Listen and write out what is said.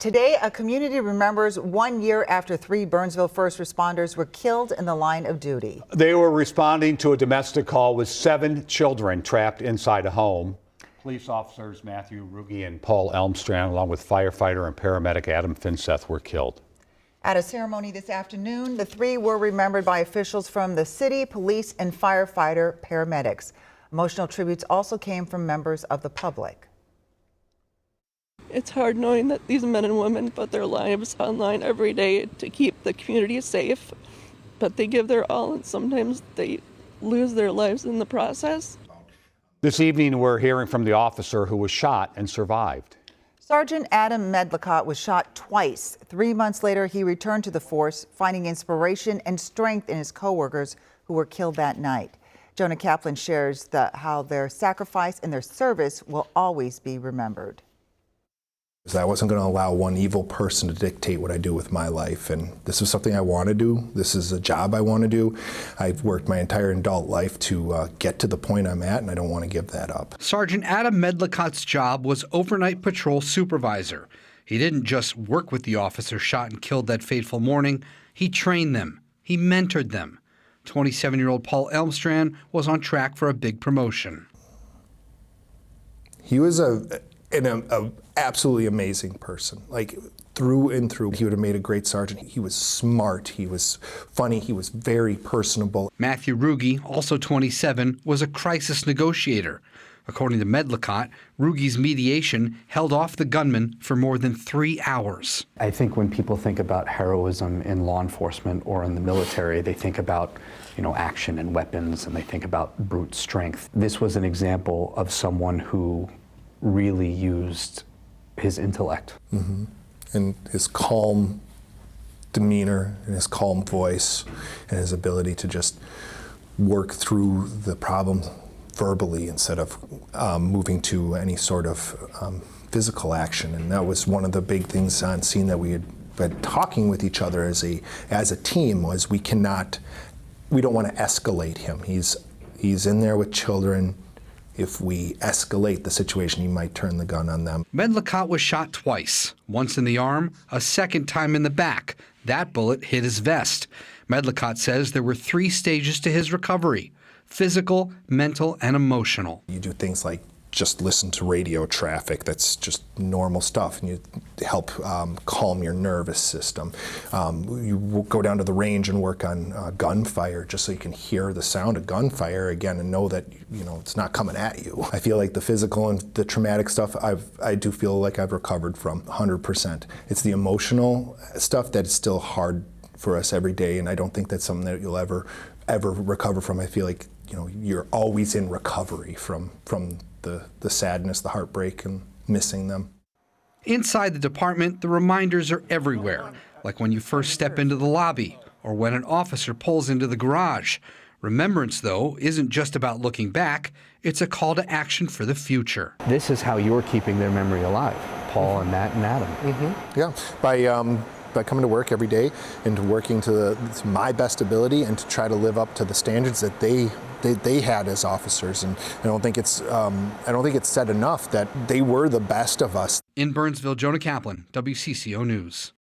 Today, a community remembers 1 year after 3 Burnsville first responders were killed in the line of duty. They were responding to a domestic call with 7 children trapped inside a home. Police officers Matthew Ruge and Paul Elmstrand, along with firefighter and paramedic Adam Finseth, were killed. At a ceremony this afternoon, the 3 were remembered by officials from the city, police, and firefighter paramedics. Emotional tributes also came from members of the public. It's hard knowing that these men and women put their lives online every day to keep the community safe, but they give their all and sometimes they lose their lives in the process. This evening, we're hearing from the officer who was shot and survived. Sergeant Adam Medlicott was shot twice. 3 months later, he returned to the force, finding inspiration and strength in his coworkers who were killed that night. Jonah Kaplan shares how their sacrifice and their service will always be remembered. I wasn't going to allow one evil person to dictate what I do with my life, and this is something I want to do. This is a job I want to do. I've worked my entire adult life to get to the point I'm at, and I don't want to give that up. Sergeant Adam Medlicott's job was overnight patrol supervisor. He didn't just work with the officers shot and killed that fateful morning. He trained them. He mentored them. 27-year-old Paul Elmstrand was on track for a big promotion. He was an absolutely amazing person, like through and through. He would have made a great sergeant. He was smart, he was funny, he was very personable. Matthew Ruge, also 27, was a crisis negotiator. According to Medlicott, Ruge's mediation held off the gunman for more than 3 hours. I think when people think about heroism in law enforcement or in the military, they think about, action and weapons, and they think about brute strength. This was an example of someone who really used his intellect. And his calm demeanor and his calm voice and his ability to just work through the problem verbally instead of moving to any sort of physical action. And that was one of the big things on scene that we had been talking with each other as a team was we don't want to escalate him. He's in there with children. If we escalate the situation, he might turn the gun on them. Medlicott was shot twice, once in the arm, a second time in the back. That bullet hit his vest. Medlicott says there were 3 stages to his recovery: physical, mental, and emotional. You do things like just listen to radio traffic. That's just normal stuff, and you help calm your nervous system. You go down to the range and work on gunfire just so you can hear the sound of gunfire again and know that it's not coming at you. I feel like the physical and the traumatic stuff I do feel like I've recovered from 100%. It's the emotional stuff that is still hard for us every day, and I don't think that's something that you'll ever recover from. I feel like you're always in recovery from the sadness, the heartbreak, and missing them. Inside the department, the reminders are everywhere, like when you first step into the lobby or when an officer pulls into the garage. Remembrance, though, isn't just about looking back. It's a call to action for the future. This is how you're keeping their memory alive, Paul and Matt and Adam. Yeah, by coming to work every day and working to my best ability and to try to live up to the standards that they had as officers. And I don't think it's said enough that they were the best of us. In Burnsville, Jonah Kaplan, WCCO News.